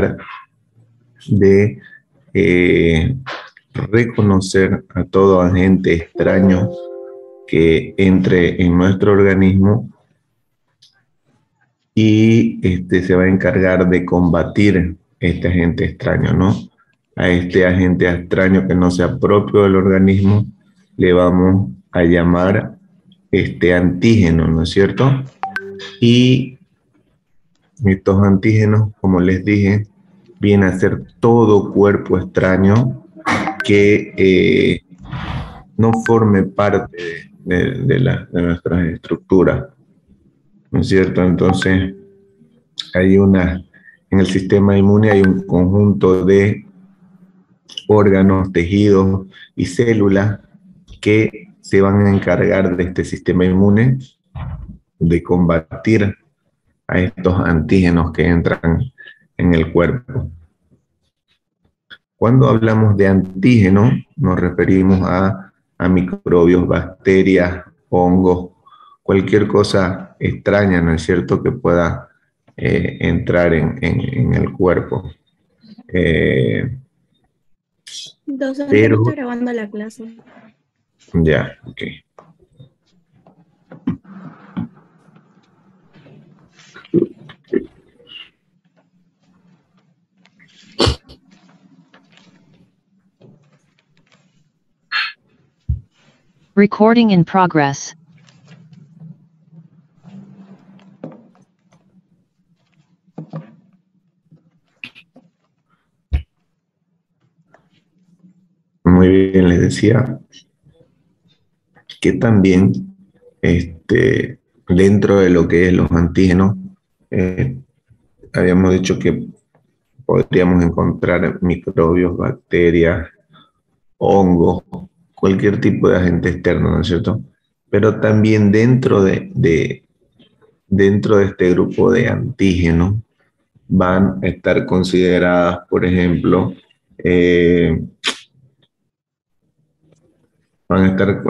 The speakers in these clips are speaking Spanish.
encargar de reconocer a todo agente extraño que entre en nuestro organismo y se va a encargar de combatir este agente extraño, ¿no? A este agente extraño que no sea propio del organismo le vamos a llamar antígeno, ¿no es cierto? Y estos antígenos, como les dije, vienen a ser todo cuerpo extraño que no forme parte de nuestras estructuras, ¿no es cierto? Entonces, en el sistema inmune hay un conjunto de órganos, tejidos y células que se van a encargar de este sistema inmune de combatir a estos antígenos que entran en el cuerpo. Cuando hablamos de antígenos, nos referimos a microbios, bacterias, hongos, cualquier cosa extraña, ¿no es cierto?, que pueda entrar en el cuerpo. Docente, no Pero, está grabando la clase. ya, ok. Recording in progress. Muy bien, les decía que también dentro de lo que es los antígenos, habíamos dicho que podríamos encontrar microbios, bacterias, hongos, cualquier tipo de agente externo, ¿no es cierto? Pero también dentro de este grupo de antígenos van a estar consideradas, por ejemplo, van a estar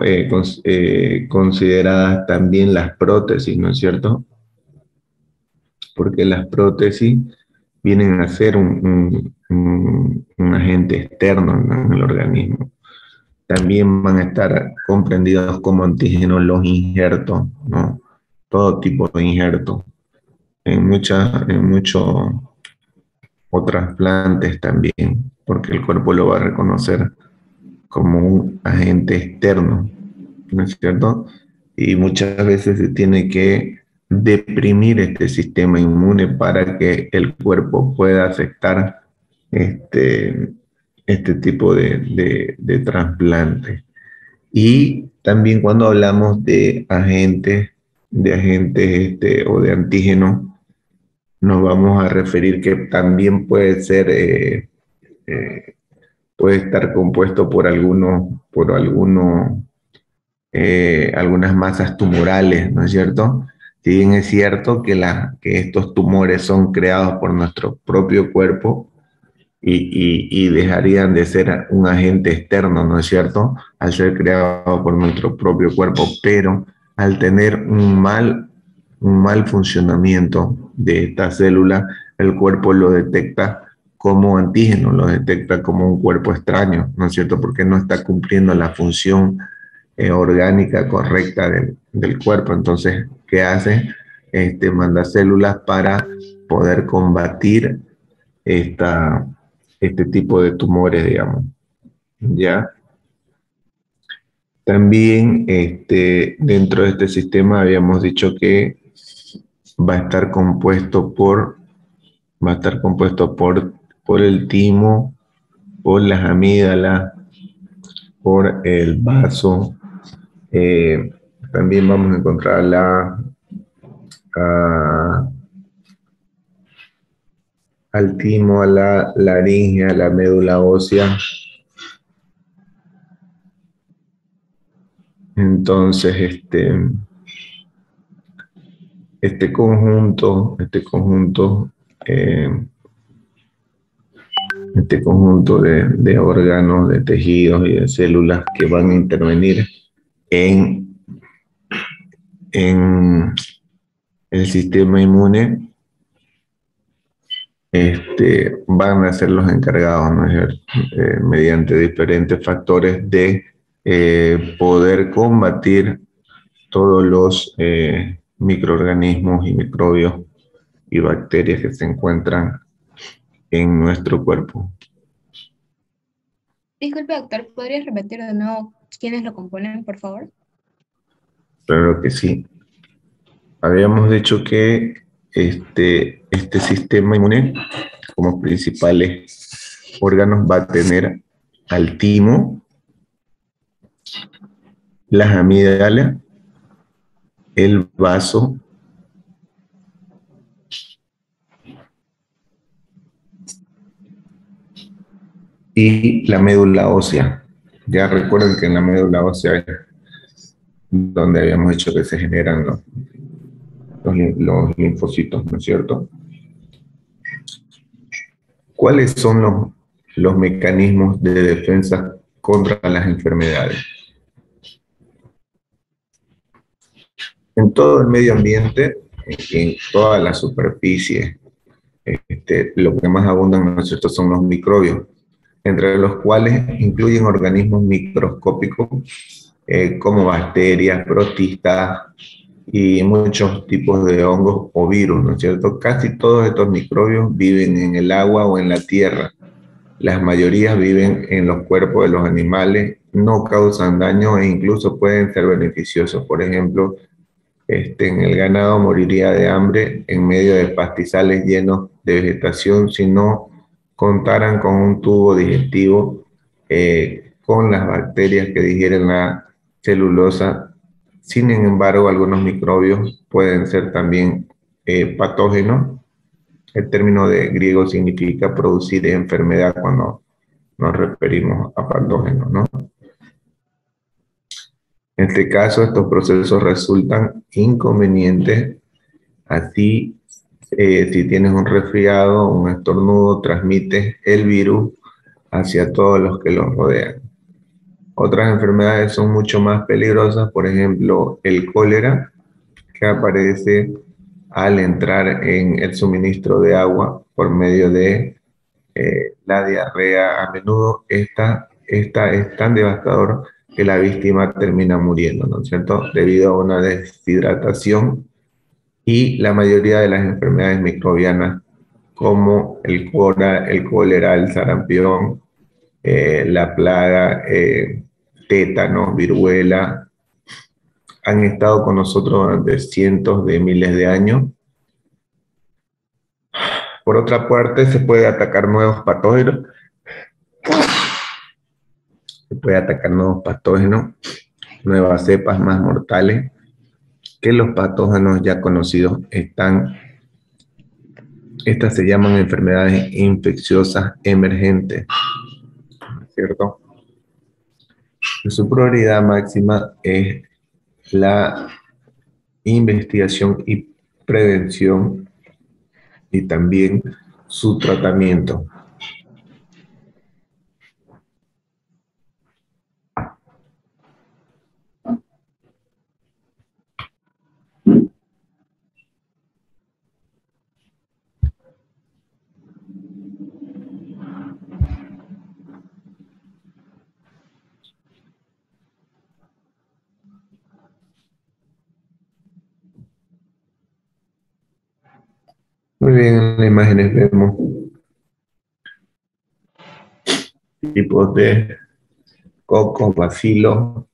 consideradas también las prótesis, ¿no es cierto? Porque las prótesis vienen a ser un agente externo, ¿no?, en el organismo. También van a estar comprendidos como antígenos los injertos, ¿no? Todo tipo de injertos. En muchos otras plantas también, porque el cuerpo lo va a reconocer como un agente externo, ¿no es cierto? Y muchas veces se tiene que deprimir este sistema inmune para que el cuerpo pueda aceptar este tipo de trasplante. Y también cuando hablamos de agentes o de antígenos, nos vamos a referir que también puede estar compuesto por algunas masas tumorales, ¿no es cierto? Si bien es cierto que estos tumores son creados por nuestro propio cuerpo y dejarían de ser un agente externo, ¿no es cierto?, al ser creado por nuestro propio cuerpo, pero al tener un mal funcionamiento de esta célula, el cuerpo lo detecta como antígeno, lo detecta como un cuerpo extraño, ¿no es cierto?, porque no está cumpliendo la función orgánica correcta del cuerpo. Entonces, ¿qué hace? Manda células para poder combatir este tipo de tumores, digamos. ¿Ya? También dentro de este sistema habíamos dicho que va a estar compuesto por el timo, por las amígdalas, por el vaso. También vamos a encontrar al timo, a la laringe, a la médula ósea. Entonces, este conjunto de órganos, de tejidos y de células que van a intervenir en el sistema inmune van a ser los encargados, ¿no es cierto? Mediante diferentes factores de poder combatir todos los microorganismos y microbios y bacterias que se encuentran en nuestro cuerpo. Disculpe, doctor, ¿podrías repetir de nuevo quiénes lo componen, por favor? Claro que sí. Habíamos dicho que este sistema inmune, como principales órganos, va a tener al timo, las amígdalas, el vaso, y la médula ósea. Ya recuerden que en la médula ósea es donde habíamos dicho que se generan los linfocitos, ¿no es cierto? ¿Cuáles son los mecanismos de defensa contra las enfermedades? En todo el medio ambiente, en toda la superficie, lo que más abundan, ¿no es cierto?, son los microbios, entre los cuales incluyen organismos microscópicos como bacterias, protistas y muchos tipos de hongos o virus, ¿no es cierto? Casi todos estos microbios viven en el agua o en la tierra. Las mayorías viven en los cuerpos de los animales, no causan daño e incluso pueden ser beneficiosos. Por ejemplo, en el ganado moriría de hambre en medio de pastizales llenos de vegetación si no contaran con un tubo digestivo con las bacterias que digieren la celulosa. Sin embargo, algunos microbios pueden ser también patógenos. El término de griego significa producir enfermedad cuando nos referimos a patógenos, ¿no? En este caso, estos procesos resultan inconvenientes. Así, si tienes un resfriado, un estornudo, transmites el virus hacia todos los que los rodean. Otras enfermedades son mucho más peligrosas, por ejemplo, el cólera, que aparece al entrar en el suministro de agua por medio de la diarrea. A menudo esta es tan devastador que la víctima termina muriendo, ¿no es cierto?, debido a una deshidratación. Y la mayoría de las enfermedades microbianas, como el cólera, el sarampión, la plaga, tétanos, viruela, han estado con nosotros durante cientos de miles de años. Por otra parte, se puede atacar nuevos patógenos. Nuevas cepas más mortales, que los patógenos ya conocidos estas se llaman enfermedades infecciosas emergentes, ¿cierto? Su prioridad máxima es la investigación y prevención y también su tratamiento. Muy bien, en las imágenes vemos tipos de cocos, bacilos.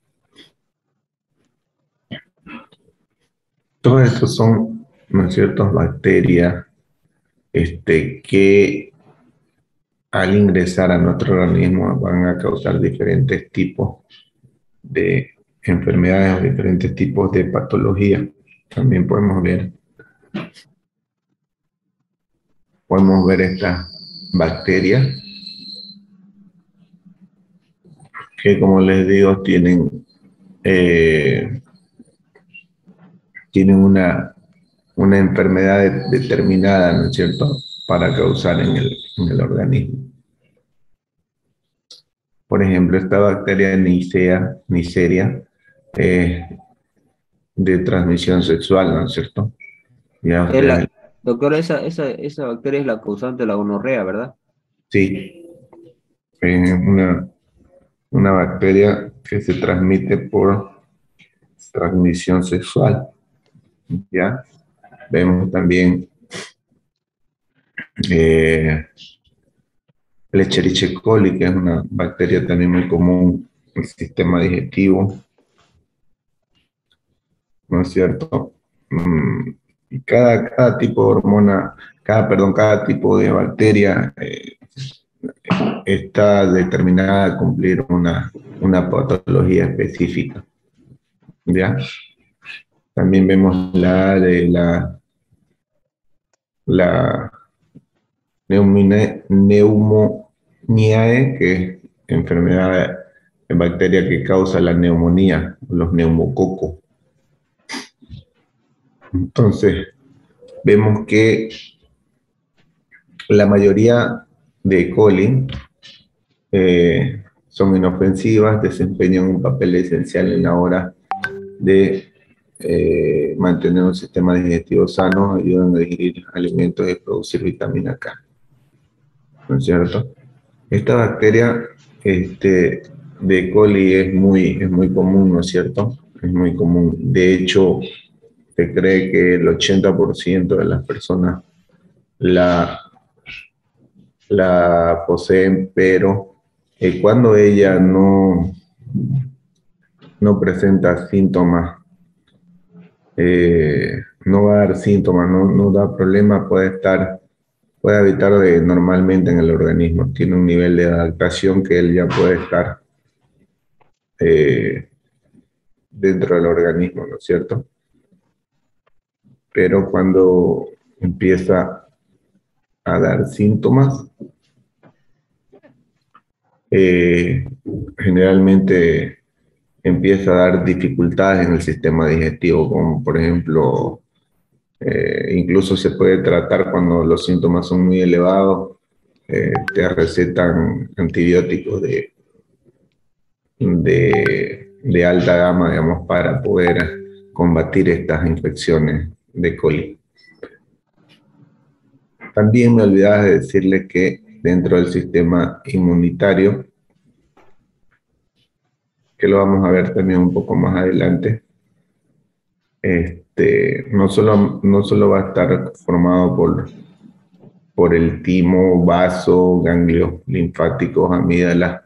Todos estos son, ¿no es cierto?, bacterias que al ingresar a nuestro organismo van a causar diferentes tipos de enfermedades o diferentes tipos de patologías. También podemos ver estas bacterias que, como les digo, tienen una enfermedad determinada, ¿no es cierto?, para causar en el organismo. Por ejemplo, esta bacteria Neisseria es de transmisión sexual, ¿no es cierto? Ya ustedes Doctor, esa bacteria es la causante de la gonorrea, ¿verdad? Sí, es una bacteria que se transmite por transmisión sexual, ¿ya? Vemos también eh, el Escherichia coli, que es una bacteria también muy común en el sistema digestivo, ¿no es cierto? Mm, y cada tipo de hormona, cada tipo de bacteria está determinada a cumplir una patología específica, ¿ya? También vemos la neumoniae, que es enfermedad en bacteria que causa la neumonía, los neumococos. Entonces, vemos que la mayoría de E. coli son inofensivas, desempeñan un papel esencial en la hora de mantener un sistema digestivo sano, ayudan a digerir alimentos y producir vitamina K, ¿no es cierto? Esta bacteria de E. coli es muy común, ¿no es cierto? Es muy común. De hecho, se cree que el 80% de las personas la, la poseen, pero cuando ella no presenta síntomas, no va a dar síntomas, no da problema, puede habitar normalmente en el organismo. Tiene un nivel de adaptación que él ya puede estar eh, dentro del organismo, ¿no es cierto? Pero cuando empieza a dar síntomas, eh, generalmente empieza a dar dificultades en el sistema digestivo, como por ejemplo, incluso se puede tratar cuando los síntomas son muy elevados, te recetan antibióticos de alta gama, digamos, para poder combatir estas infecciones de coli. También me olvidaba de decirle que dentro del sistema inmunitario, que lo vamos a ver también un poco más adelante, no solo va a estar formado por el timo, vaso, ganglios linfáticos, amígdalas,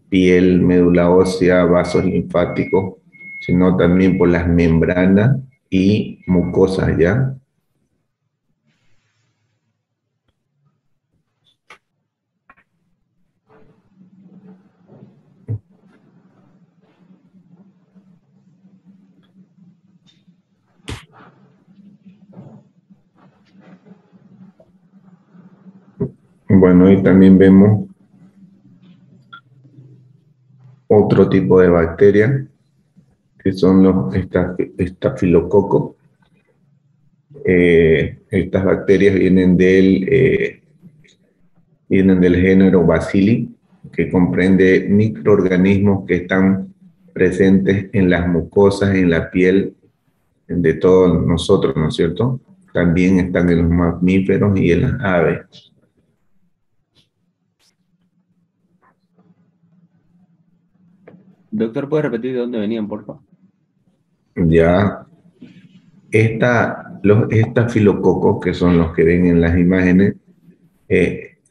piel, médula ósea, vasos linfáticos, sino también por las membranas y mucosas, ¿ya? Bueno, y también vemos otro tipo de bacterias, que son los estafilococos. Estas bacterias vienen del género Bacilli, que comprende microorganismos que están presentes en las mucosas, en la piel de todos nosotros, ¿no es cierto? También están en los mamíferos y en las aves. Doctor, ¿puedes repetir de dónde venían, por favor? Ya, los estafilococos, que son los que ven en las imágenes,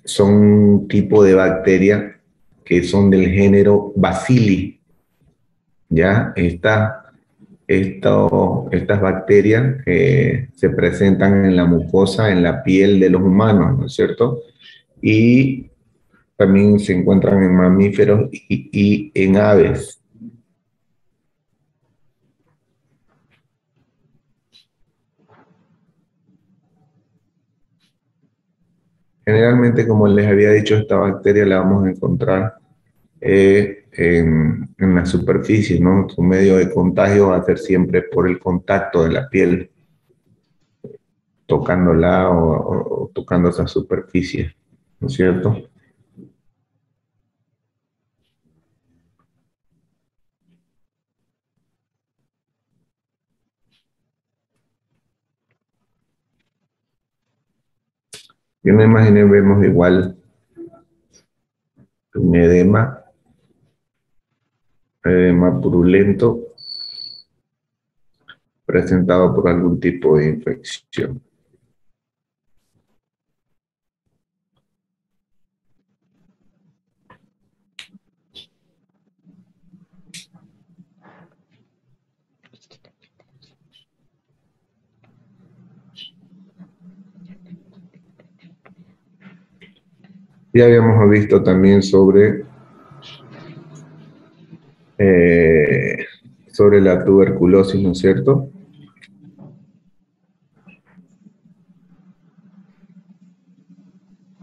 son un tipo de bacteria que son del género Bacilli. Ya, estas bacterias se presentan en la mucosa, en la piel de los humanos, ¿no es cierto? Y también se encuentran en mamíferos y en aves. Generalmente, como les había dicho, esta bacteria la vamos a encontrar en la superficie, ¿no? Su medio de contagio va a ser siempre por el contacto de la piel, tocándola o tocando esa superficie, ¿no es cierto? Y en la imagen vemos igual un edema purulento presentado por algún tipo de infección. Ya habíamos visto también eh, sobre la tuberculosis, ¿no es cierto?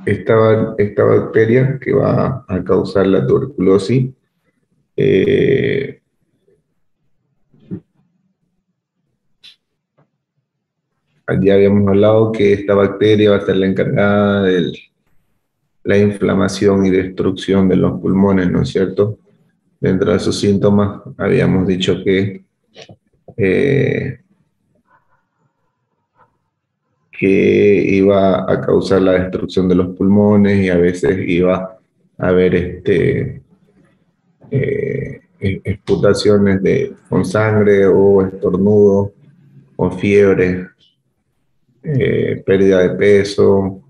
Esta bacteria que va a causar la tuberculosis eh, ya habíamos hablado que esta bacteria va a ser la encargada de la inflamación y destrucción de los pulmones, ¿no es cierto? Dentro de sus síntomas habíamos dicho eh, que iba a causar la destrucción de los pulmones y a veces iba a haber exputaciones con sangre o estornudo o fiebre, pérdida de peso,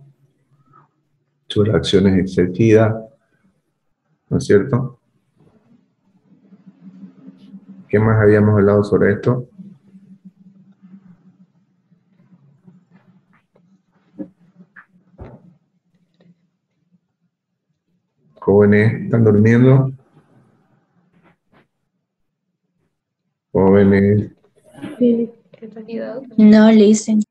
sudoraciones excesivas, ¿no es cierto? ¿Qué más habíamos hablado sobre esto? Jóvenes, ¿están durmiendo? Jóvenes, No le dicen.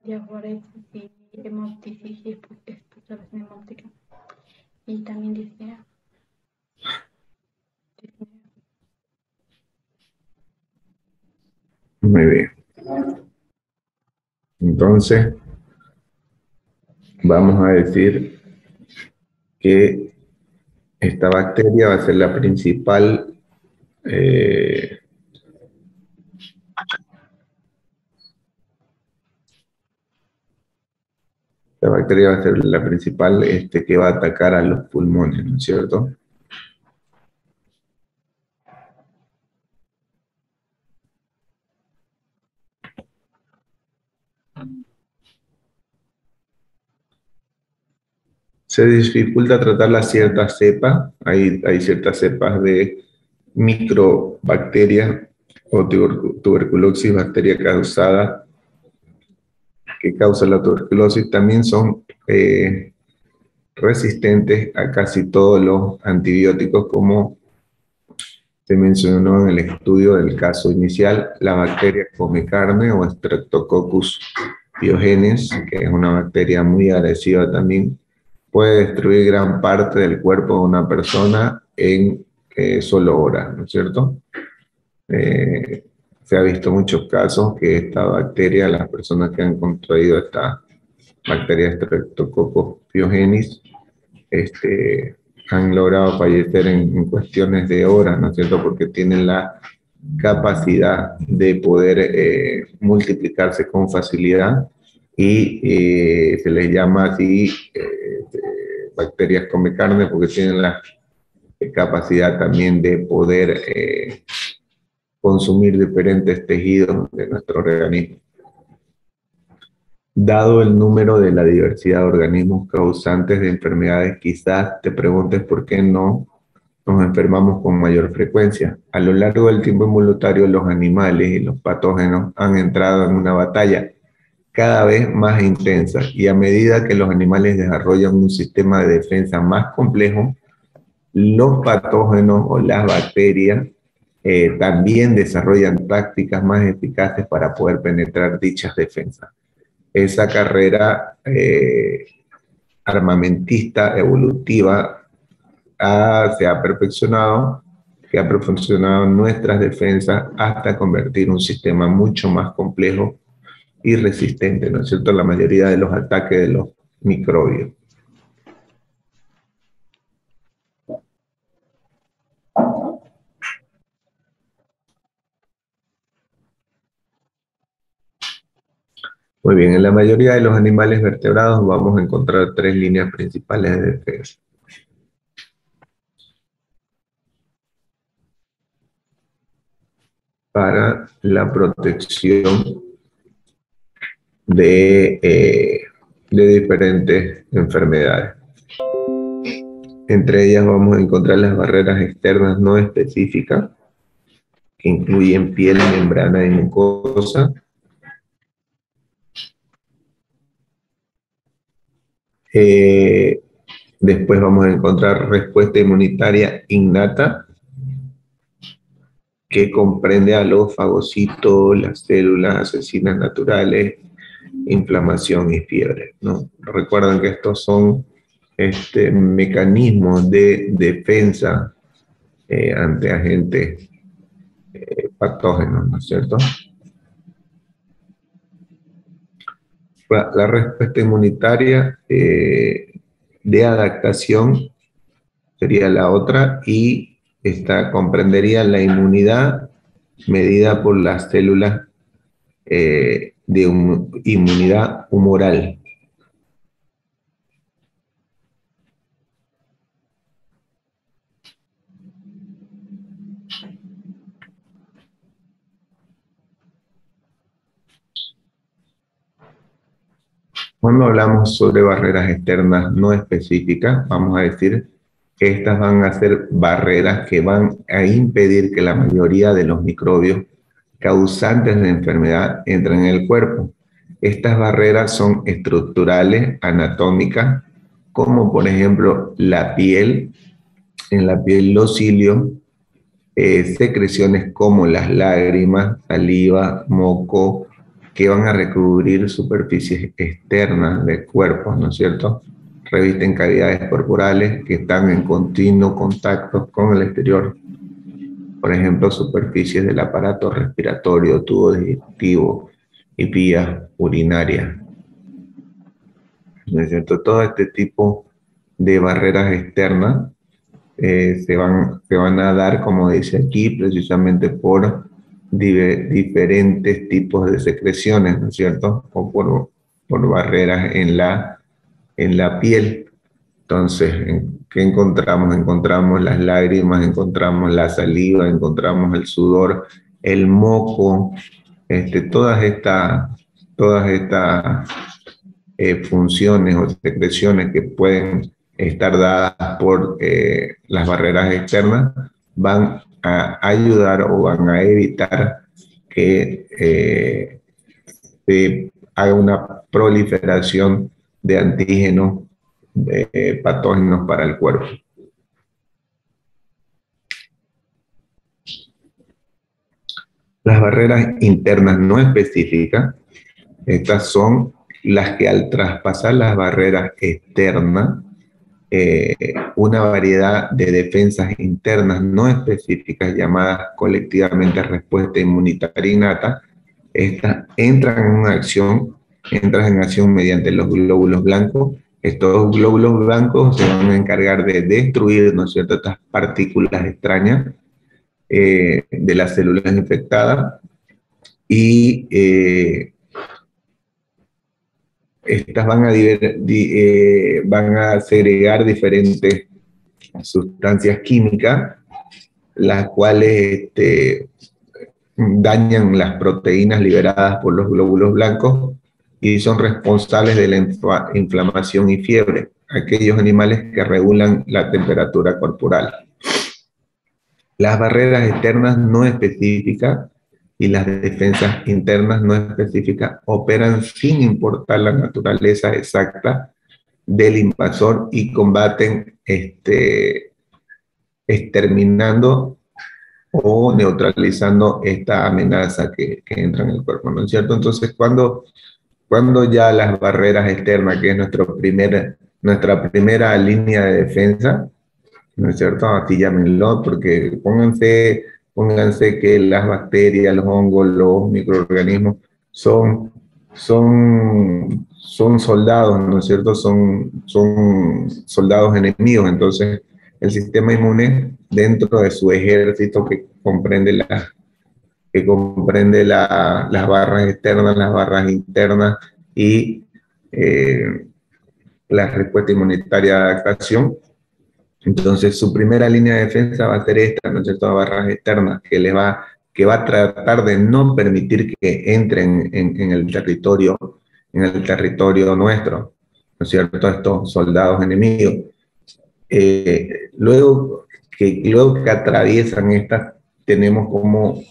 Y también dice, muy bien. Entonces, vamos a decir que esta bacteria va a ser eh, la bacteria va a ser la principal que va a atacar a los pulmones, ¿no es cierto? Se dificulta tratar las ciertas cepas, hay ciertas cepas de microbacterias o tuberculosis, bacteria causada, que causa la tuberculosis, también son resistentes a casi todos los antibióticos, como se mencionó en el estudio del caso inicial, la bacteria come carne o Streptococcus pyogenes, que es una bacteria muy agresiva también, puede destruir gran parte del cuerpo de una persona en solo horas, ¿no es cierto? Eh, Se ha visto muchos casos que esta bacteria, las personas que han contraído esta bacteria Streptococcus pyogenes, han logrado fallecer en cuestiones de horas, ¿no es cierto? Porque tienen la capacidad de poder multiplicarse con facilidad y se les llama así bacterias come carne porque tienen la capacidad también de poder consumir diferentes tejidos de nuestro organismo. Dado el número de la diversidad de organismos causantes de enfermedades, quizás te preguntes por qué no nos enfermamos con mayor frecuencia. A lo largo del tiempo involuntario, los animales y los patógenos han entrado en una batalla cada vez más intensa y a medida que los animales desarrollan un sistema de defensa más complejo, los patógenos o las bacterias también desarrollan tácticas más eficaces para poder penetrar dichas defensas. Esa carrera armamentista evolutiva se ha perfeccionado, que ha perfeccionado nuestras defensas hasta convertir un sistema mucho más complejo y resistente, ¿no es cierto?, a la mayoría de los ataques de los microbios. Muy bien, en la mayoría de los animales vertebrados vamos a encontrar tres líneas principales de defensa. Para la protección de diferentes enfermedades. Entre ellas vamos a encontrar las barreras externas no específicas, que incluyen piel, membrana y mucosa. Después vamos a encontrar respuesta inmunitaria innata, que comprende a los fagocitos, las células asesinas naturales, inflamación y fiebre, ¿no? Recuerden que estos son mecanismos de defensa ante agentes patógenos, ¿no es cierto? La respuesta inmunitaria de adaptación sería la otra, y esta comprendería la inmunidad medida por las células de inmunidad humoral. Cuando hablamos sobre barreras externas no específicas, vamos a decir que estas van a ser barreras que van a impedir que la mayoría de los microbios causantes de enfermedad entren en el cuerpo. Estas barreras son estructurales, anatómicas, como por ejemplo la piel, en la piel los cilios, secreciones como las lágrimas, saliva, moco, que van a recubrir superficies externas del cuerpo, ¿no es cierto? Revisten cavidades corporales que están en continuo contacto con el exterior. Por ejemplo, superficies del aparato respiratorio, tubo digestivo y vías urinarias. ¿No es cierto? Todo este tipo de barreras externas se van a dar, como dice aquí, precisamente por diferentes tipos de secreciones, ¿no es cierto? O por barreras en la piel. Entonces, ¿qué encontramos? Encontramos las lágrimas, encontramos la saliva, encontramos el sudor, el moco, todas estas funciones o secreciones que pueden estar dadas por las barreras externas van a ayudar o van a evitar que se haga una proliferación de antígenos patógenos para el cuerpo. Las barreras internas no específicas, estas son las que al traspasar las barreras externas, una variedad de defensas internas no específicas llamadas colectivamente respuesta inmunitaria innata, estas entran en acción mediante los glóbulos blancos. Estos glóbulos blancos se van a encargar de destruir, ¿no es cierto?, estas partículas extrañas de las células infectadas, y estas van a segregar diferentes sustancias químicas, las cuales dañan las proteínas liberadas por los glóbulos blancos y son responsables de la inflamación y fiebre, aquellos animales que regulan la temperatura corporal. Las barreras externas no específicas y las defensas internas no específicas operan sin importar la naturaleza exacta del invasor y combaten exterminando o neutralizando esta amenaza que entra en el cuerpo, ¿no es cierto? Entonces, cuando ya las barreras externas, que es nuestra primera línea de defensa, ¿no es cierto? Así llámenlo, porque pónganse que las bacterias, los hongos, los microorganismos son soldados, ¿no es cierto? Son soldados enemigos. Entonces, el sistema inmune, dentro de su ejército que comprende las barras externas, las barras internas, y la respuesta inmunitaria de adaptación. Entonces, su primera línea de defensa va a ser esta, ¿no es cierto?, barras externas, que va a tratar de no permitir que entren en el territorio nuestro, ¿no es cierto?, estos soldados enemigos. Luego que atraviesan estas, tenemos como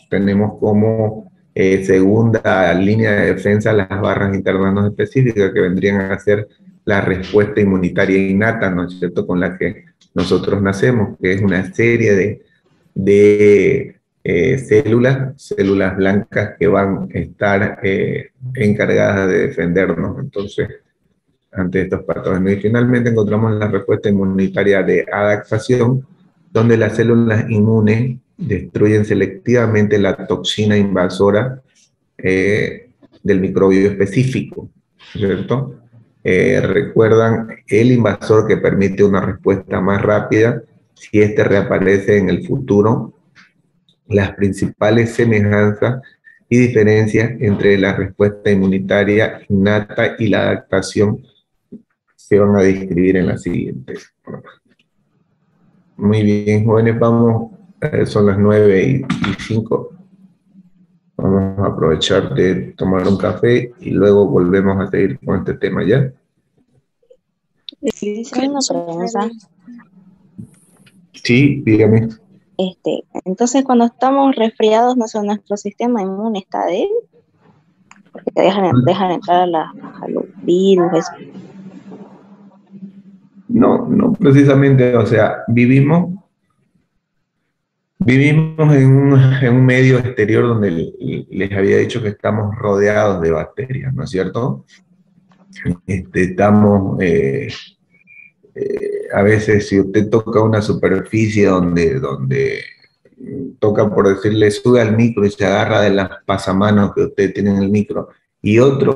segunda línea de defensa las barras internas no específicas, que vendrían a ser la respuesta inmunitaria innata, ¿no es cierto?, con la que nosotros nacemos, que es una serie de células blancas que van a estar encargadas de defendernos, entonces, ante estos patógenos. Y finalmente encontramos la respuesta inmunitaria de adaptación, donde las células inmunes destruyen selectivamente la toxina invasora del microbio específico, ¿cierto? Recuerdan el invasor que permite una respuesta más rápida si éste reaparece en el futuro. Las principales semejanzas y diferencias entre la respuesta inmunitaria innata y la adaptación se van a describir en la siguiente. Muy bien, jóvenes, vamos, son las 9:05. Vamos a aprovechar de tomar un café y luego volvemos a seguir con este tema, ¿ya? Sí, una pregunta. Sí, dígame. Entonces, cuando estamos resfriados, nuestro sistema inmune está débil, porque dejan entrar a los virus. No precisamente, o sea, vivimos en un medio exterior donde les había dicho que estamos rodeados de bacterias, ¿no es cierto? Estamos, a veces si usted toca una superficie donde toca, por decirle, sube al micro y se agarra de las pasamanos que usted tiene en el micro, y otra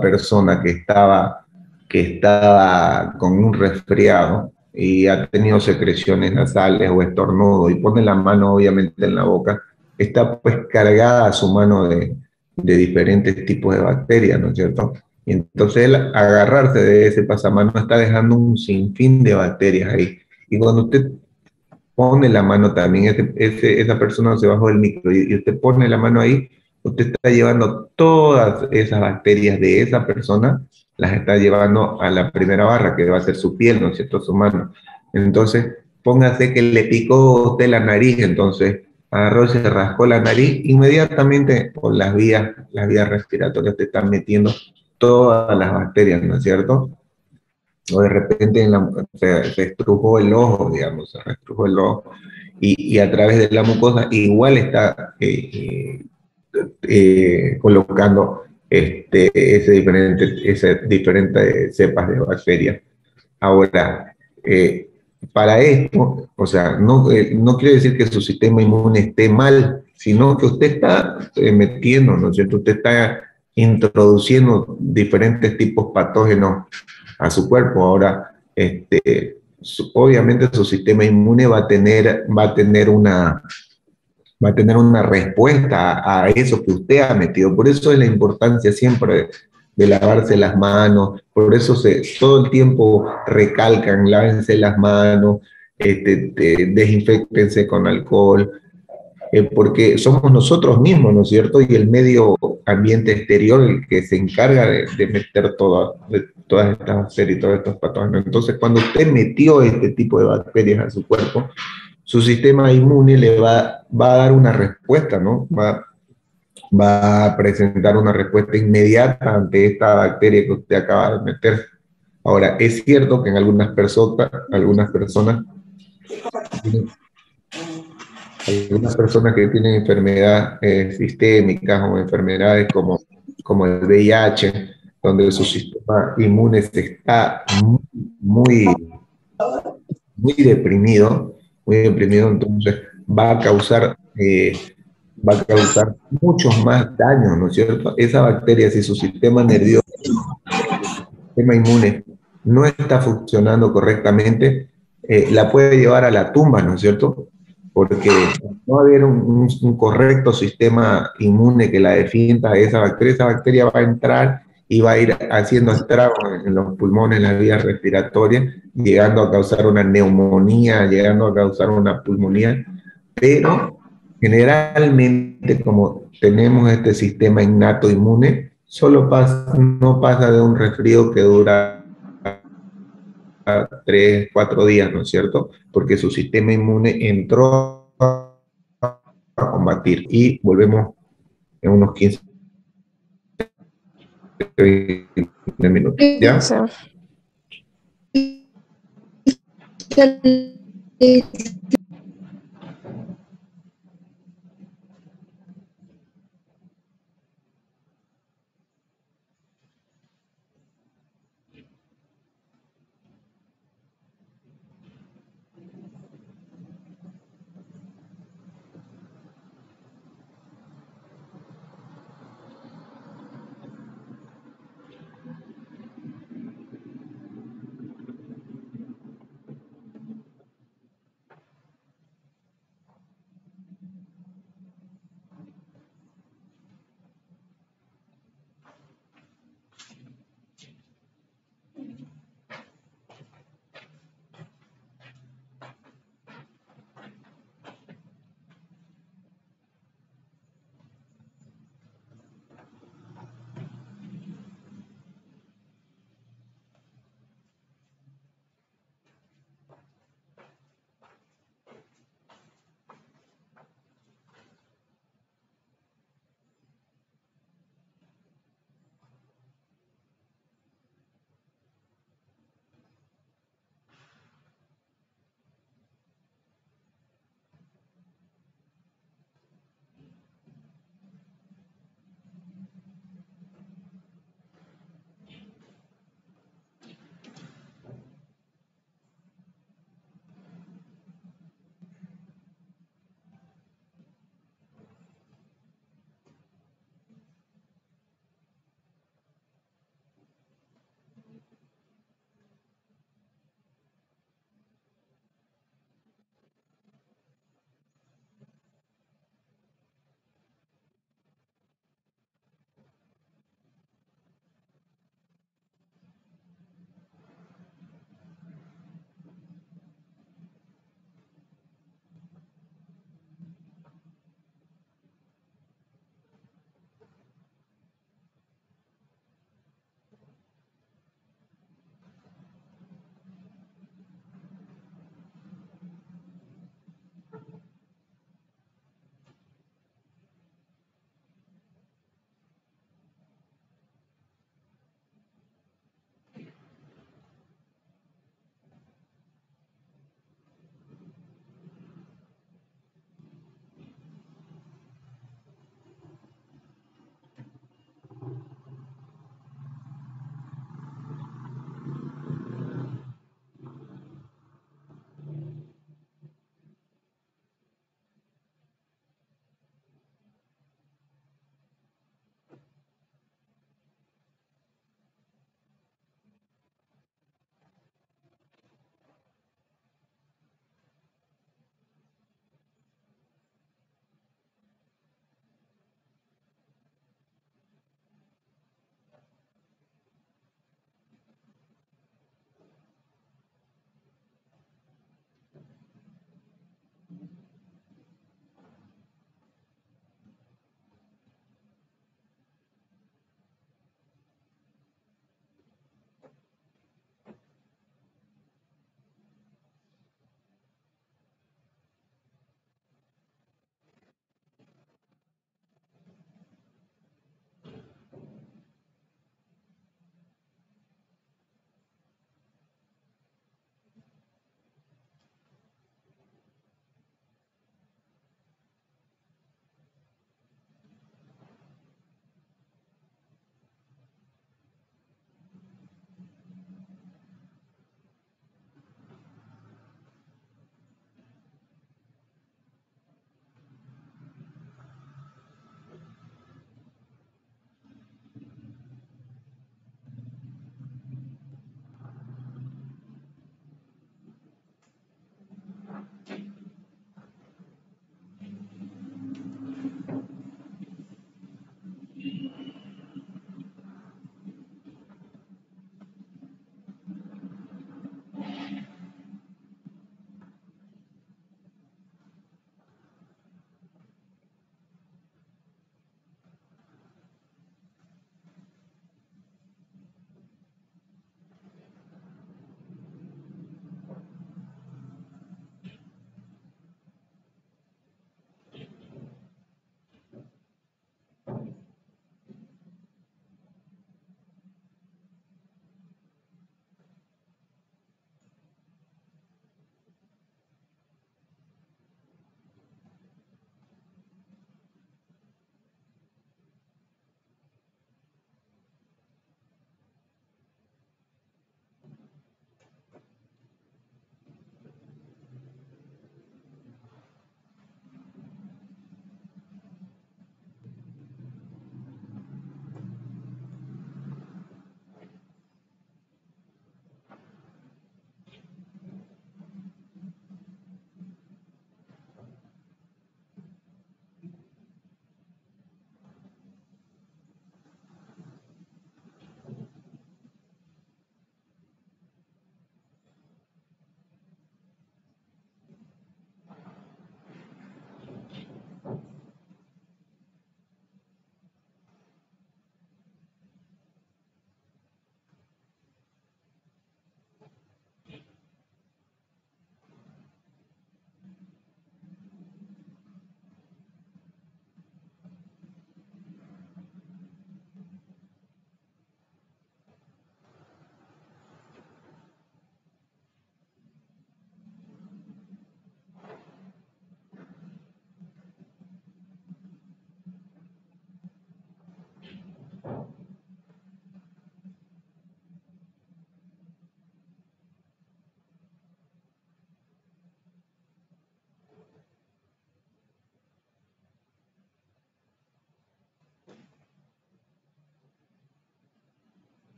persona que estaba con un resfriado y ha tenido secreciones nasales o estornudo y pone la mano obviamente en la boca, está pues cargada su mano de diferentes tipos de bacterias, ¿no es cierto? Y entonces el agarrarse de ese pasamano está dejando un sinfín de bacterias ahí. Y cuando usted pone la mano también, esa persona se bajó del micro y usted pone la mano ahí, usted está llevando todas esas bacterias de esa persona, las está llevando a la primera barra, que va a ser su piel, ¿no es cierto?, su mano. Entonces, póngase que le picó a usted la nariz, entonces agarró y se rascó la nariz, inmediatamente por las vías respiratorias te están metiendo todas las bacterias, ¿no es cierto? O de repente se estrujó el ojo, digamos, se restrujó el ojo, y a través de la mucosa igual está colocando esas diferentes cepas de bacterias. Ahora, para esto, o sea, no quiere decir que su sistema inmune esté mal, sino que usted está metiendo, ¿no es cierto? Usted está introduciendo diferentes tipos patógenos a su cuerpo. Ahora, obviamente su sistema inmune va a tener una respuesta a eso que usted ha metido. Por eso es la importancia siempre de lavarse las manos, por eso todo el tiempo recalcan, lávense las manos, desinféctense con alcohol, porque somos nosotros mismos, ¿no es cierto? Y el medio ambiente exterior el que se encarga de meter todas estas bacterias y todos estos patógenos. Entonces, cuando usted metió este tipo de bacterias a su cuerpo, su sistema inmune le va a dar una respuesta, ¿no? Va a presentar una respuesta inmediata ante esta bacteria que usted acaba de meter. Ahora, es cierto que en algunas personas que tienen enfermedades sistémicas o enfermedades como el VIH, donde su sistema inmune está muy deprimido, entonces va a causar muchos más daños, ¿no es cierto? Esa bacteria, si su sistema nervioso, su sistema inmune no está funcionando correctamente, la puede llevar a la tumba, ¿no es cierto? porque no va a haber un correcto sistema inmune que la defienda de esa bacteria va a entrar y va a ir haciendo estragos en los pulmones, en las vías respiratorias, llegando a causar una neumonía, llegando a causar una pulmonía, pero generalmente como tenemos este sistema innato inmune, no pasa de un resfrío que dura 3, 4 días, ¿no es cierto? Porque su sistema inmune entró a combatir y volvemos en unos 15 minutos, ¿ya?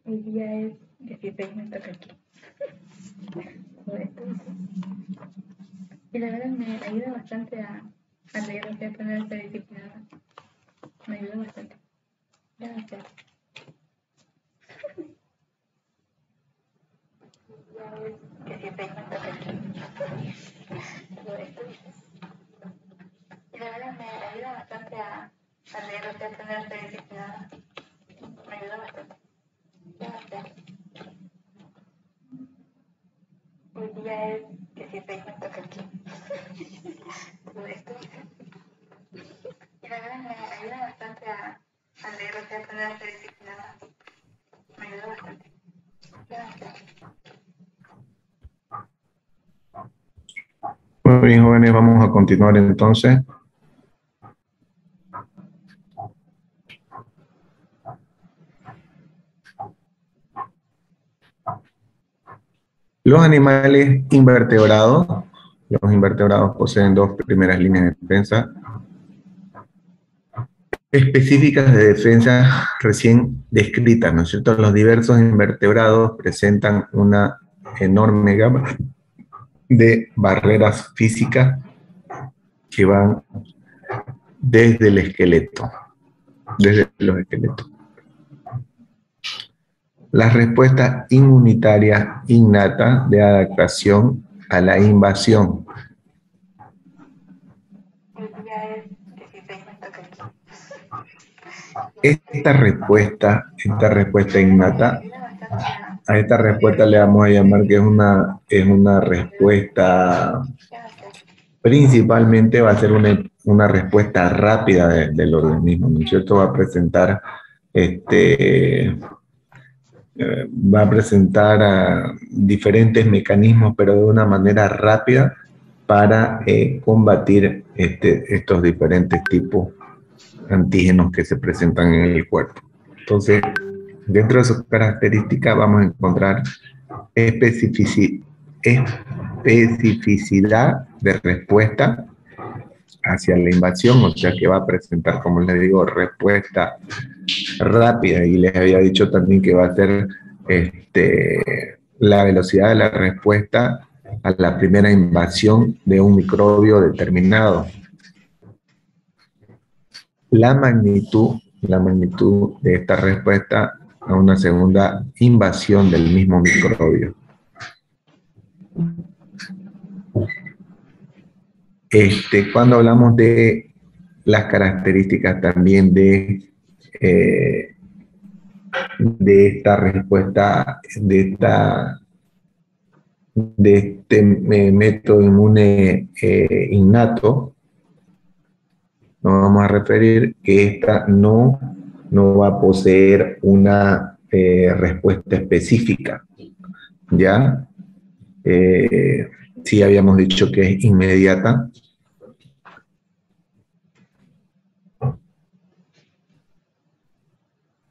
Hoy día es 16, me toca aquí. Todo esto. Y la verdad me ayuda bastante a leer, o sea, a ponerse disciplinada. Me ayuda bastante. Gracias. Que siempre me toca aquí. Todo esto. Y la verdad me ayuda bastante a leer, o sea, a ponerse disciplinada. Me ayuda bastante. Gracias. Hoy día es 16, me toca aquí. Todo esto. Y la verdad me ayuda bastante a leer, o sea, a ponerse disciplinada. Me ayuda bastante. Gracias. Muy bien, jóvenes, vamos a continuar entonces. Los animales invertebrados, poseen dos primeras líneas de defensa específicas de defensa recién descritas, ¿no es cierto? Los diversos invertebrados presentan una enorme gama de barreras físicas que van desde el esqueleto, desde los esqueletos. Las respuestas inmunitarias innatas de adaptación a la invasión. Esta respuesta innata, a esta respuesta le vamos a llamar que es una respuesta, principalmente va a ser una respuesta rápida del organismo, ¿no es cierto? Va a presentar diferentes mecanismos, pero de una manera rápida para combatir estos diferentes tipos antígenos que se presentan en el cuerpo. Entonces, dentro de sus características vamos a encontrar especificidad de respuesta hacia la invasión, o sea que va a presentar, como les digo, respuesta rápida, y les había dicho también que va a ser la velocidad de la respuesta a la primera invasión de un microbio determinado. La magnitud de esta respuesta a una segunda invasión del mismo microbio. Cuando hablamos de las características también de esta respuesta, de este método inmune innato, nos vamos a referir que esta no va a poseer una respuesta específica, ¿ya? Sí habíamos dicho que es inmediata.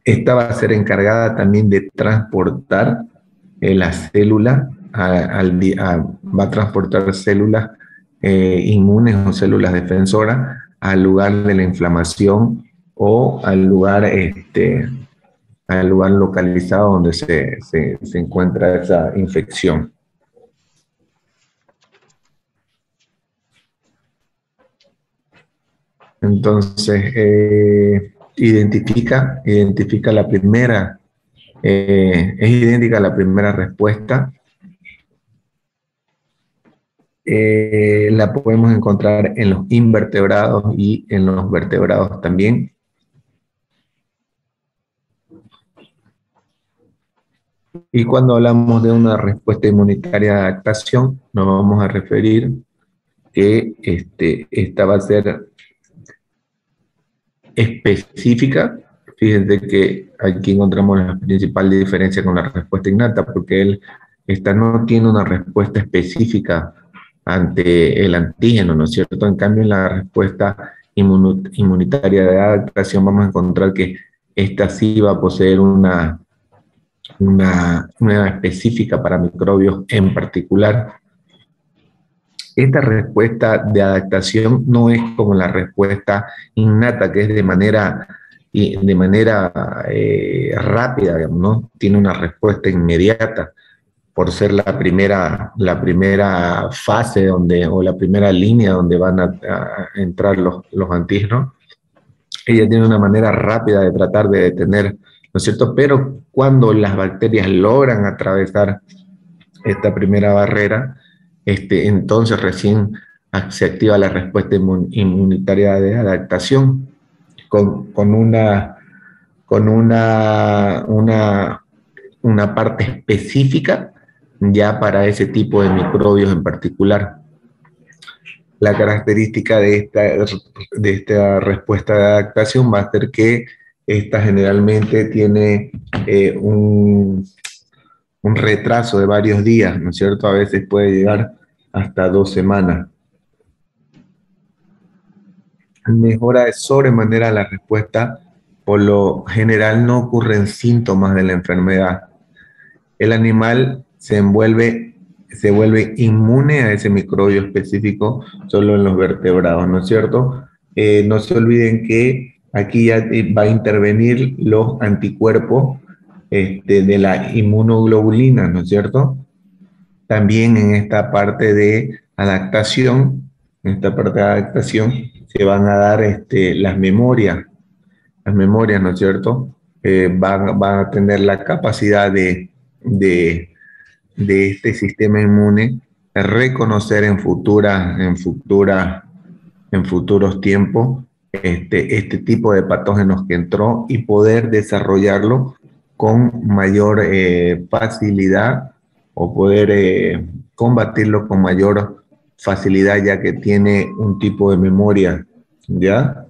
Esta va a ser encargada también de transportar la célula, va a transportar células inmunes o células defensoras al lugar de la inflamación o al lugar localizado donde se encuentra esa infección. Entonces, identifica la primera, es idéntica a la primera respuesta. La podemos encontrar en los invertebrados y en los vertebrados también. Y cuando hablamos de una respuesta inmunitaria de adaptación, nos vamos a referir que esta va a ser específica. Fíjense que aquí encontramos la principal diferencia con la respuesta innata, porque esta no tiene una respuesta específica ante el antígeno, ¿no es cierto? En cambio, en la respuesta inmunitaria de adaptación vamos a encontrar que esta sí va a poseer una específica para microbios en particular. Esta respuesta de adaptación no es como la respuesta innata, que es de manera y de manera rápida, digamos, ¿no? Tiene una respuesta inmediata por ser la primera fase donde, o la primera línea donde van a entrar los antígenos. Ella tiene una manera rápida de tratar de detener, ¿no es cierto? Pero cuando las bacterias logran atravesar esta primera barrera, entonces recién se activa la respuesta inmunitaria de adaptación con una parte específica ya para ese tipo de microbios en particular. La característica de esta respuesta de adaptación va a ser que esta generalmente tiene un retraso de varios días, ¿no es cierto? A veces puede llegar hasta 2 semanas. Mejora de sobremanera la respuesta, por lo general no ocurren síntomas de la enfermedad. El animal se vuelve inmune a ese microbio específico solo en los vertebrados, ¿no es cierto? No se olviden que aquí ya va a intervenir los anticuerpos de la inmunoglobulina, ¿no es cierto? También en esta parte de adaptación, se van a dar las memorias, ¿no es cierto? Van a tener la capacidad de este sistema inmune reconocer en futuros tiempos este tipo de patógenos que entró y poder desarrollarlo con mayor facilidad o poder combatirlo con mayor facilidad, ya que tiene un tipo de memoria, ¿ya?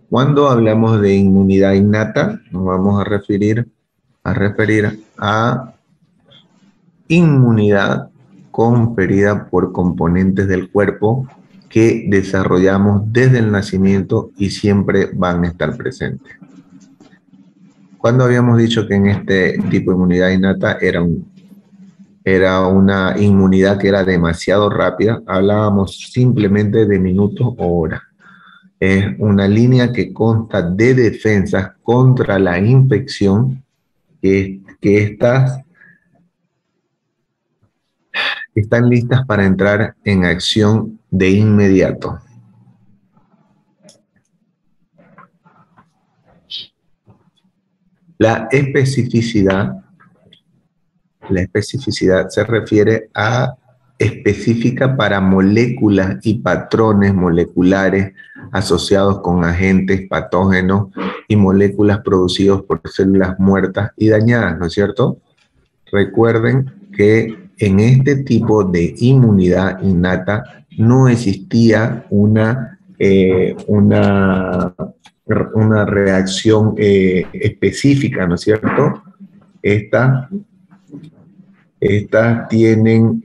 Cuando hablamos de inmunidad innata, nos vamos a referir a inmunidad conferida por componentes del cuerpo que desarrollamos desde el nacimiento y siempre van a estar presentes. Cuando habíamos dicho que en este tipo de inmunidad innata era una inmunidad que era demasiado rápida, hablábamos simplemente de minutos o horas. Es una línea que consta de defensas contra la infección que están listas para entrar en acción de inmediato. La especificidad se refiere a específica para moléculas y patrones moleculares asociados con agentes patógenos y moléculas producidos por células muertas y dañadas, ¿no es cierto? Recuerden que en este tipo de inmunidad innata no existía una reacción específica, ¿no es cierto? Estas tienen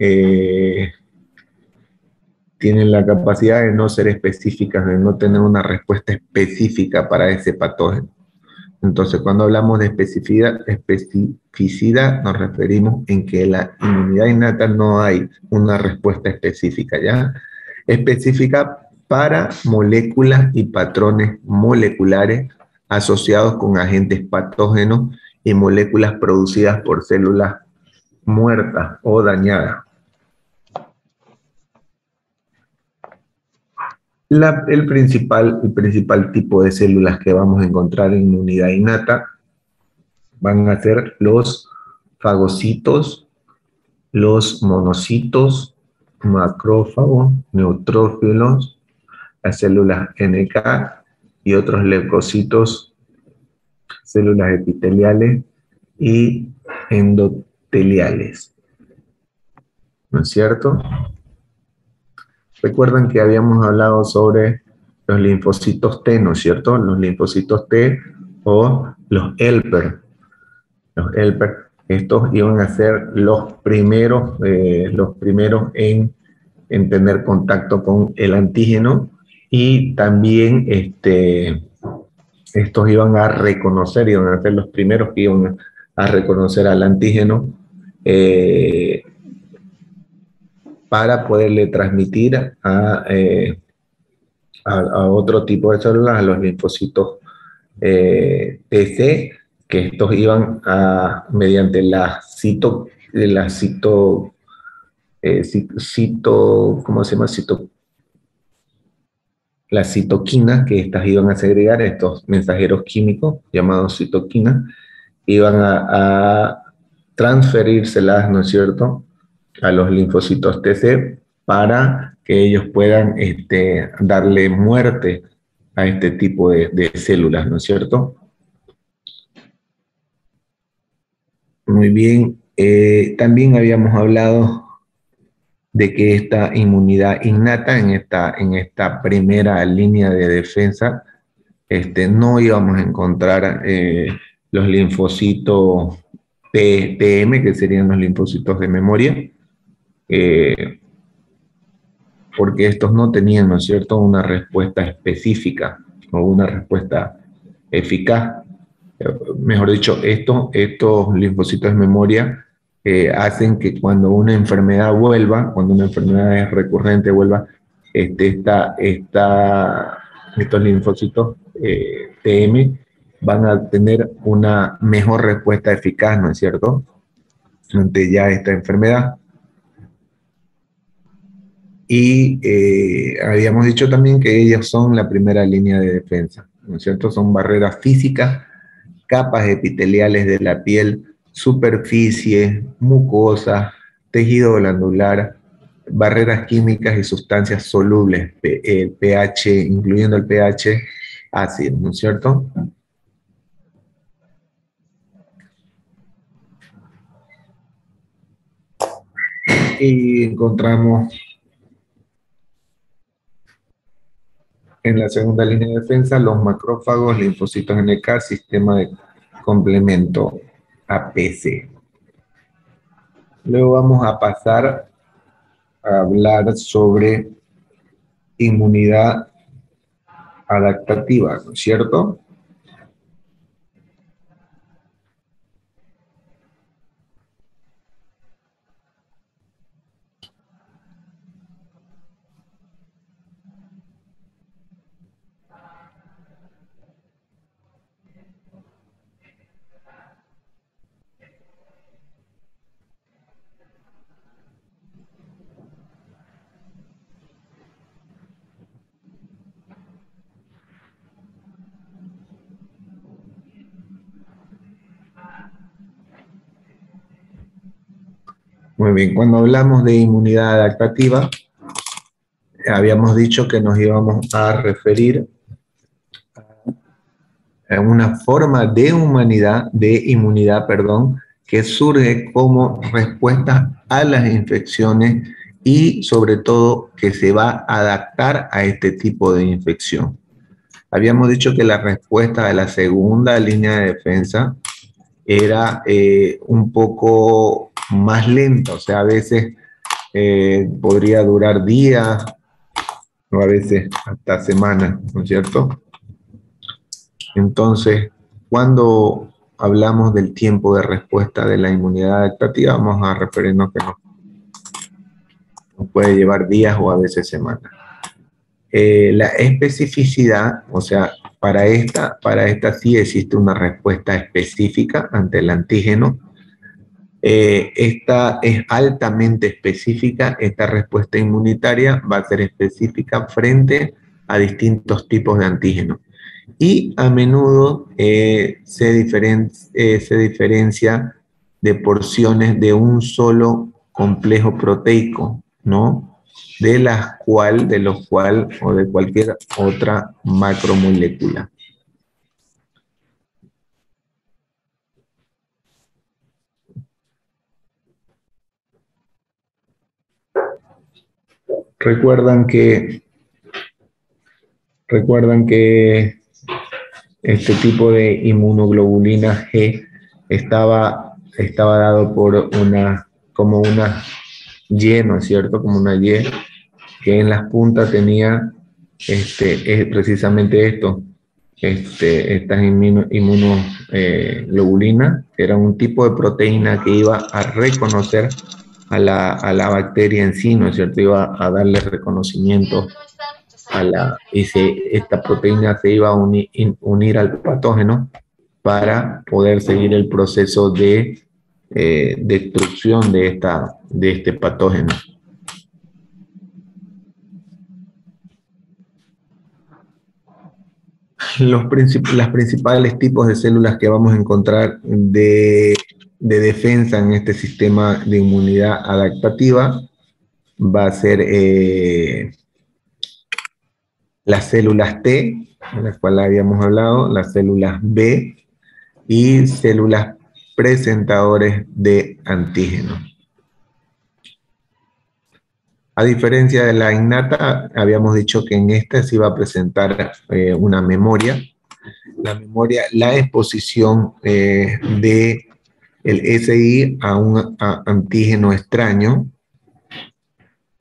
la capacidad de no ser específicas, de no tener una respuesta específica para ese patógeno. Entonces, cuando hablamos de especificidad, nos referimos en que la inmunidad innata no hay una respuesta específica, ¿ya? Específica para moléculas y patrones moleculares asociados con agentes patógenos y moléculas producidas por células muertas o dañadas. El principal tipo de células que vamos a encontrar en inmunidad innata van a ser los fagocitos, los monocitos, macrófagos, neutrófilos, las células NK y otros leucocitos, células epiteliales y endoteliales. ¿No es cierto? Recuerdan que habíamos hablado sobre los linfocitos T, ¿no es cierto? Los linfocitos T o los Helper. Los Helper, estos iban a ser los primeros en tener contacto con el antígeno y también estos iban a reconocer, iban a ser los primeros que iban a reconocer al antígeno para poderle transmitir a otro tipo de células, a los linfocitos TC, que estos iban a, mediante ¿cómo se llama? Las citoquinas, que estas iban a segregar, estos mensajeros químicos llamados citoquinas, iban a transferírselas, ¿no es cierto?, a los linfocitos TC para que ellos puedan darle muerte a este tipo de células, ¿no es cierto? Muy bien. También habíamos hablado de que esta inmunidad innata en esta primera línea de defensa, no íbamos a encontrar los linfocitos TM, que serían los linfocitos de memoria, porque estos no tenían, ¿no es cierto?, una respuesta específica o una respuesta eficaz. Mejor dicho, estos linfocitos de memoria hacen que cuando una enfermedad vuelva, cuando una enfermedad es recurrente vuelva, estos linfocitos TM van a tener una mejor respuesta eficaz, ¿no es cierto?, ante ya esta enfermedad. Y habíamos dicho también que ellos son la primera línea de defensa, ¿no es cierto? Son barreras físicas, capas epiteliales de la piel, superficie, mucosa, tejido glandular, barreras químicas y sustancias solubles, el pH, incluyendo el pH ácido, ¿no es cierto? Y encontramos en la segunda línea de defensa los macrófagos, linfocitos NK, sistema de complemento APC. Luego vamos a pasar a hablar sobre inmunidad adaptativa, ¿no es cierto? Muy bien, cuando hablamos de inmunidad adaptativa, habíamos dicho que nos íbamos a referir a una forma de inmunidad, que surge como respuesta a las infecciones y sobre todo que se va a adaptar a este tipo de infección. Habíamos dicho que la respuesta de la segunda línea de defensa era un poco más lenta, o sea, a veces podría durar días o a veces hasta semanas, ¿no es cierto? Entonces, cuando hablamos del tiempo de respuesta de la inmunidad adaptativa, vamos a referirnos que nos puede llevar días o a veces semanas. La especificidad, o sea, para esta sí existe una respuesta específica ante el antígeno. Esta es altamente específica, esta respuesta inmunitaria va a ser específica frente a distintos tipos de antígenos. Y a menudo se diferencia de porciones de un solo complejo proteico, ¿no? De los cual o de cualquier otra macromolécula. Recuerdan que este tipo de inmunoglobulina G estaba dado por como una Y, ¿no es cierto? Como una Y, que en las puntas tenía precisamente esto, estas inmunoglobulinas, que era un tipo de proteína que iba a reconocer a la bacteria en sí, ¿no es cierto? Iba a darle reconocimiento esta proteína se iba a unir al patógeno para poder seguir el proceso de destrucción de este patógeno. Las principales tipos de células que vamos a encontrar de defensa en este sistema de inmunidad adaptativa va a ser las células T, de las cuales habíamos hablado, las células B y células presentadores de antígenos. A diferencia de la innata, habíamos dicho que en esta se iba a presentar una memoria. La memoria, la exposición de el SI a un antígeno extraño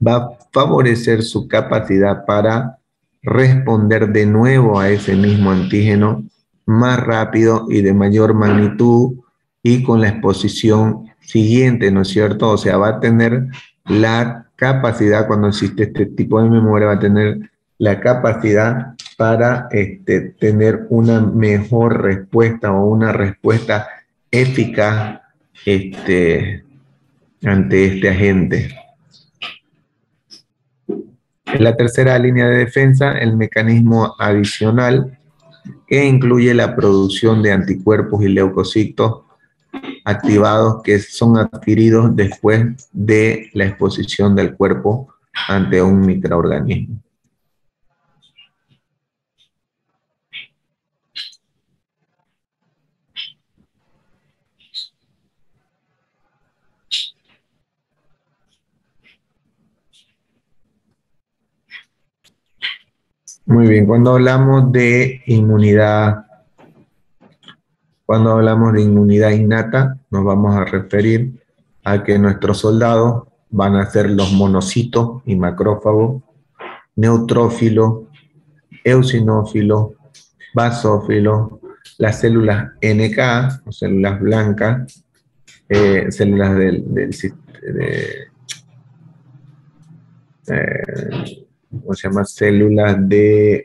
va a favorecer su capacidad para responder de nuevo a ese mismo antígeno más rápido y de mayor magnitud y con la exposición siguiente, ¿no es cierto? O sea, va a tener la capacidad, cuando existe este tipo de memoria, va a tener la capacidad para tener una mejor respuesta o una respuesta eficaz ante este agente. En la tercera línea de defensa, el mecanismo adicional que incluye la producción de anticuerpos y leucocitos activados que son adquiridos después de la exposición del cuerpo ante un microorganismo. Muy bien, cuando hablamos de inmunidad innata, nos vamos a referir a que nuestros soldados van a ser los monocitos y macrófagos, neutrófilos, eosinófilos, basófilos, las células NK, o células blancas, células ¿cómo se llama? Células de...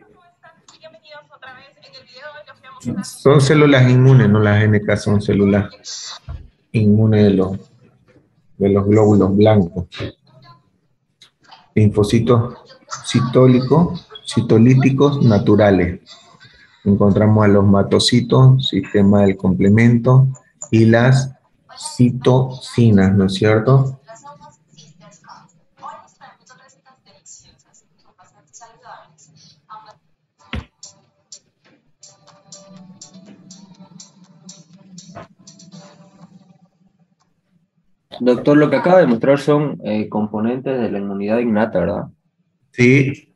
Son células inmunes, no las NK, son células inmunes de los glóbulos blancos. Linfocitos citolíticos naturales. Encontramos a los matocitos, sistema del complemento, y las citocinas, ¿no es cierto? Doctor, lo que acaba de mostrar son componentes de la inmunidad innata, ¿verdad? Sí.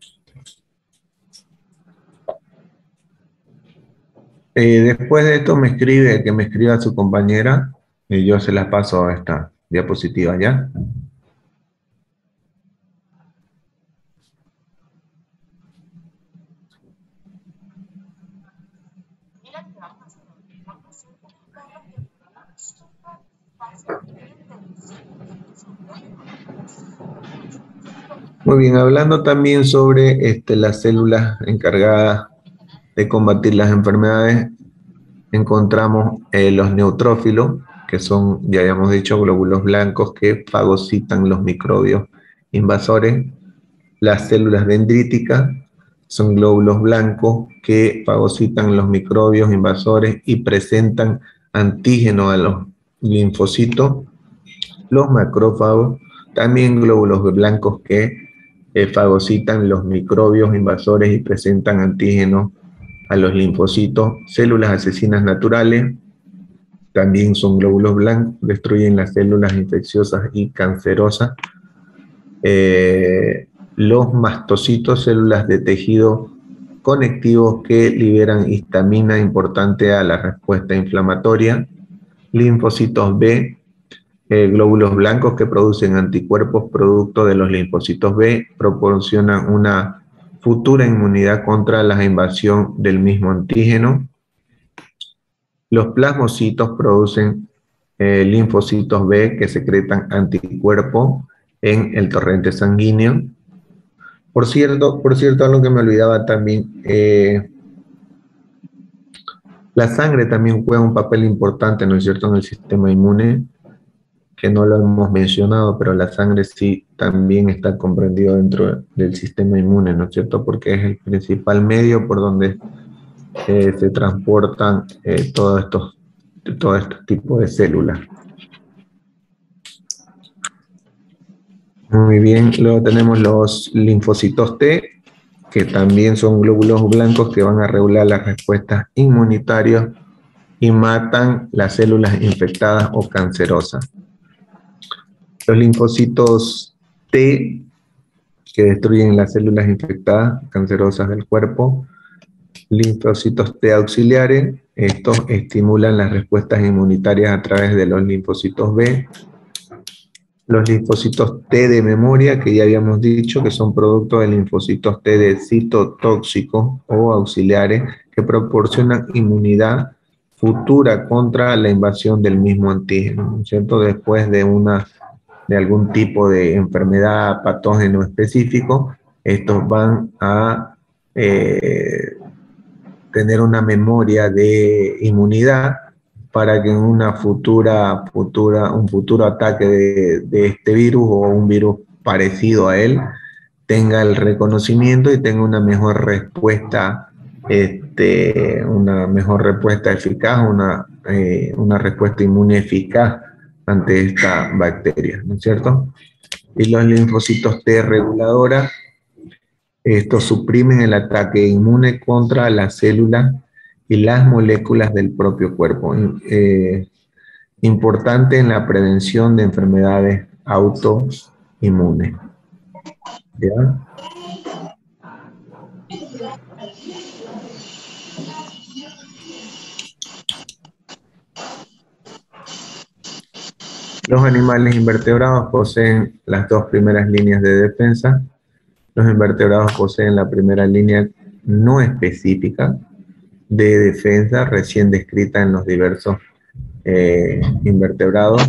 Después de esto que me escriba su compañera, y yo se las paso a esta diapositiva, ¿ya? Muy bien, hablando también sobre las células encargadas de combatir las enfermedades, encontramos los neutrófilos, que son, ya habíamos dicho, glóbulos blancos que fagocitan los microbios invasores. Las células dendríticas son glóbulos blancos que fagocitan los microbios invasores y presentan antígeno a los linfocitos. Los macrófagos, también glóbulos blancos que fagocitan los microbios invasores y presentan antígenos a los linfocitos. Células asesinas naturales, también son glóbulos blancos, destruyen las células infecciosas y cancerosas. Los mastocitos, células de tejido conectivos que liberan histamina importante a la respuesta inflamatoria. Linfocitos B, glóbulos blancos que producen anticuerpos producto de los linfocitos B, proporcionan una futura inmunidad contra la invasión del mismo antígeno. Los plasmocitos producen linfocitos B que secretan anticuerpos en el torrente sanguíneo. Por cierto, algo que me olvidaba también, la sangre también juega un papel importante, ¿no es cierto?, en el sistema inmune, que no lo hemos mencionado, pero la sangre sí también está comprendido dentro del sistema inmune, ¿no es cierto?, porque es el principal medio por donde se transportan todo este tipo de células. Muy bien, luego tenemos los linfocitos T, que también son glóbulos blancos que van a regular las respuestas inmunitarias y matan las células infectadas o cancerosas. Los linfocitos T, que destruyen las células infectadas cancerosas del cuerpo. Linfocitos T auxiliares, estos estimulan las respuestas inmunitarias a través de los linfocitos B. Los linfocitos T de memoria, que ya habíamos dicho, que son producto de linfocitos T de citotóxicos o auxiliares, que proporcionan inmunidad futura contra la invasión del mismo antígeno, ¿no es cierto? Después de algún tipo de enfermedad patógeno específico, estos van a tener una memoria de inmunidad para que en un futuro ataque de este virus o un virus parecido a él tenga el reconocimiento y tenga una mejor respuesta, eficaz, una respuesta inmune eficaz ante esta bacteria, ¿no es cierto? Y los linfocitos T reguladora, estos suprimen el ataque inmune contra las células y las moléculas del propio cuerpo. Importante en la prevención de enfermedades autoinmunes. ¿Ya? Los animales invertebrados poseen las dos primeras líneas de defensa. Los invertebrados poseen la primera línea no específica de defensa recién descrita en los diversos invertebrados.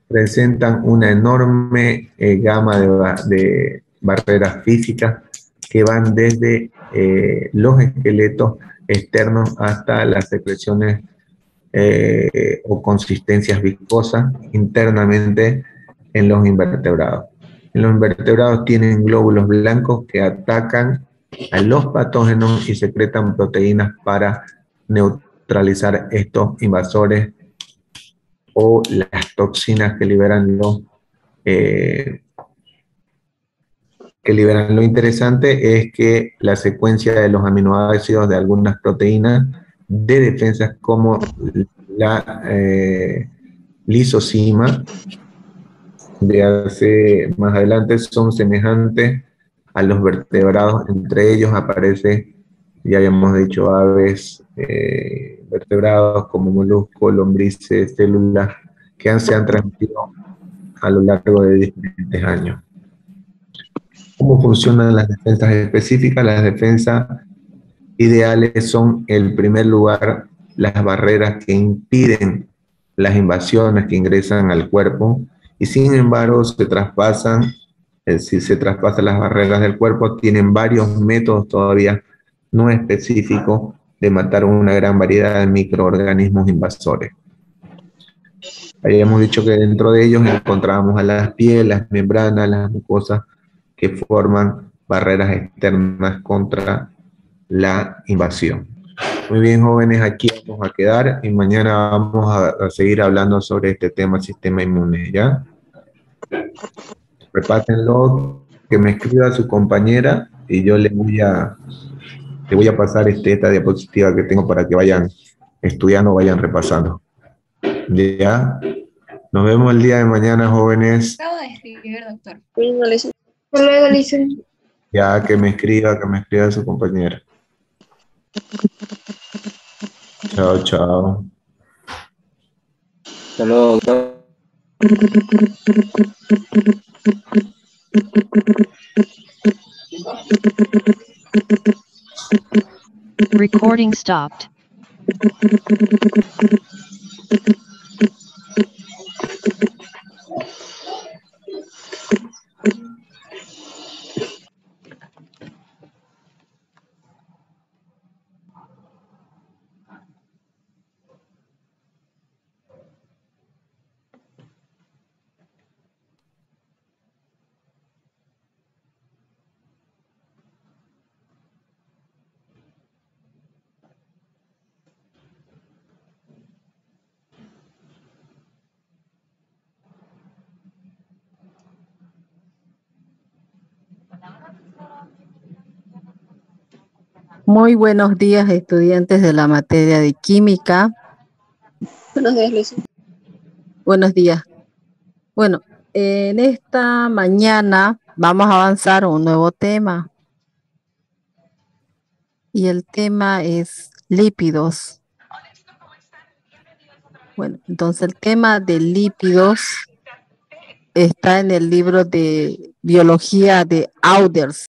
Presentan una enorme gama de barreras físicas que van desde los esqueletos externos hasta las secreciones o consistencias viscosas internamente en los invertebrados. En los invertebrados tienen glóbulos blancos que atacan a los patógenos y secretan proteínas para neutralizar estos invasores o las toxinas que liberan los Lo interesante es que la secuencia de los aminoácidos de algunas proteínas de defensa como la lisosima más adelante son semejantes a los vertebrados. Entre ellos aparece, ya habíamos dicho, aves, vertebrados como moluscos, lombrices, células que se han transmitido a lo largo de diferentes años. ¿Cómo funcionan las defensas específicas? Las defensas ideales son, en primer lugar, las barreras que impiden las invasiones que ingresan al cuerpo y sin embargo si se traspasan las barreras del cuerpo, tienen varios métodos todavía no específicos de matar una gran variedad de microorganismos invasores. Habíamos dicho que dentro de ellos encontramos a las pieles, las membranas, las mucosas que forman barreras externas contra la invasión. Muy bien, jóvenes, aquí vamos a quedar y mañana vamos a seguir hablando sobre este tema, sistema inmune, ¿ya? Repásenlo, que me escriba su compañera y yo le voy a pasar esta diapositiva que tengo para que vayan estudiando, vayan repasando. ¿Ya? Nos vemos el día de mañana, jóvenes. Acabo de escribir, doctor. Hasta luego, Lisen. Ya, que me escriba su compañera. Chao, chao. Hasta luego, doctor. Recording stopped. Muy buenos días, estudiantes de la materia de química. Buenos días, Luis. Buenos días. Bueno, en esta mañana vamos a avanzar a un nuevo tema. Y el tema es lípidos. Bueno, entonces el tema de lípidos está en el libro de biología de Auders.